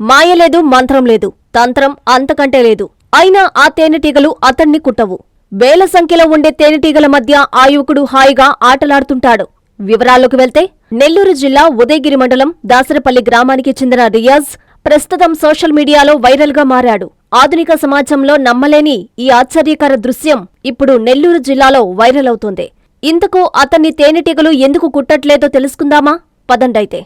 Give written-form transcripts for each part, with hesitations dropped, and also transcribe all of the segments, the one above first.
మాయలేదు, మంత్రం లేదు, తంత్రం అంతకంటే లేదు. అయినా ఆ తేనెటీగలు అతన్ని కుట్టవు. వేల సంఖ్యలో ఉండే తేనెటీగల మధ్య ఆ యువకుడు హాయిగా ఆటలాడుతుంటాడు. వివరాల్లోకి వెళ్తే, నెల్లూరు జిల్లా ఉదయగిరి మండలం దాసరపల్లి గ్రామానికి చెందిన రియాజ్ ప్రస్తుతం సోషల్ మీడియాలో వైరల్గా మారాడు. ఆధునిక సమాజంలో నమ్మలేని ఈ ఆశ్చర్యకర దృశ్యం ఇప్పుడు నెల్లూరు జిల్లాలో వైరల్ అవుతోంది. ఇంతకు అతన్ని తేనెటీగలు ఎందుకు కుట్టట్లేదో తెలుసుకుందామా? పదండైతే.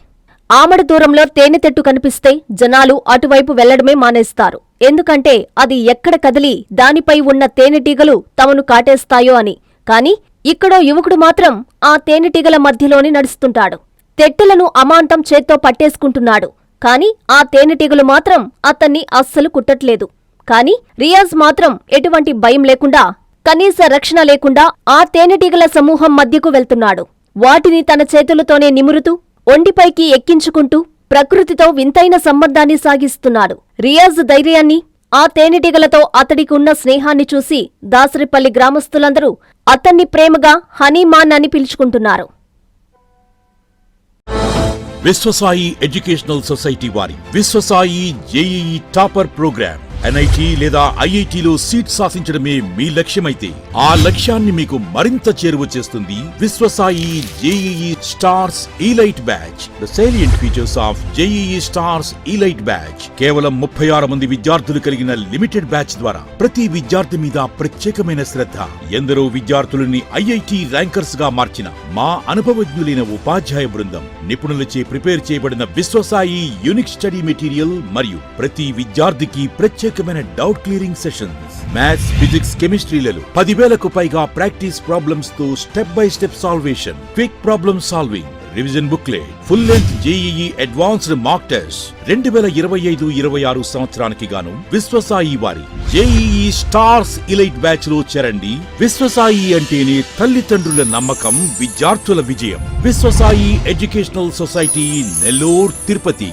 ఆమడ దూరంలో తేనెతెట్టు కనిపిస్తే జనాలు అటువైపు వెళ్లడమే మానేస్తారు. ఎందుకంటే అది ఎక్కడ కదిలి దానిపై ఉన్న తేనెటీగలు తమను కాటేస్తాయో అని. కాని ఇక్కడో యువకుడు మాత్రం ఆ తేనెటీగల మధ్యలోనే నడుస్తుంటాడు. తెట్టెలను అమాంతం చేత్తో పట్టేసుకుంటున్నాడు. కాని ఆ తేనెటీగలు మాత్రం అతన్ని అస్సలు కుట్టట్లేదు. కాని రియాజ్ మాత్రం ఎటువంటి భయం లేకుండా, కనీస రక్షణ లేకుండా ఆ తేనెటీగల సమూహం మధ్యకు వెళ్తున్నాడు. వాటిని తన చేతులతోనే నిమురుతూ, ఒంటిపైకి ఎక్కించుకుంటూ ప్రకృతితో వింతైన సంబంధాన్ని సాగిస్తున్నాడు. రియాజ్ ధైర్యాన్ని, ఆ తేనెటీగలతో అతడికి ఉన్న స్నేహాన్ని చూసి దాసరిపల్లి గ్రామస్తులందరూ అతన్ని ప్రేమగా హనీమాన్ అని పిలుచుకుంటున్నారు. విశ్వసాయి ఎడ్యుకేషనల్ సొసైటీ వారి Vishwasai JEE topper program NIT లేదా ఐఐటిలో సీట్ సాధించడమే మీ లక్ష్యమైతే ఆ లక్ష్యాన్ని మీకు మరింత చేరువ చేస్తుంది Viswasai JEE stars elite batch. The salient features of JEE stars elite batch. కేవలం 36 మంది విద్యార్థులు కలిగిన లిమిటెడ్ బ్యాచ్ ద్వారా ప్రతి విద్యార్థి మీద ప్రత్యేకమైన శ్రద్ధ, ఎందరో విద్యార్థులని ఐఐటి ర్యాంకర్స్ గా మార్చిన మా అనుభవజ్ఞులైన ఉపాధ్యాయ బృందం, నిపుణులచే ప్రిపేర్ చేయబడిన విశ్వసాయి యూనిక్ స్టడీ మెటీరియల్ మరియు ప్రతి విద్యార్థికి ప్రత్యేకమైన doubt clearing sessions, maths, physics, కెమిస్ట్రీలలో 10,000కు పైగా ప్రాక్టీస్ ప్రాబ్లమ్స్ తో step by step salvation, quick problem solving, revision booklet, full length JEE advanced mock test. 2025-26 సంవత్సరానికి గాను విశ్వసాయి వారి జేఈఈ స్టార్స్ ఇలైట్ బ్యాచ్ లో చేరండి. విశ్వసాయి అంటేనే తల్లిదండ్రుల నమ్మకం, విద్యార్థుల విజయం. Viswasai educational society, Nellore, Tirupati.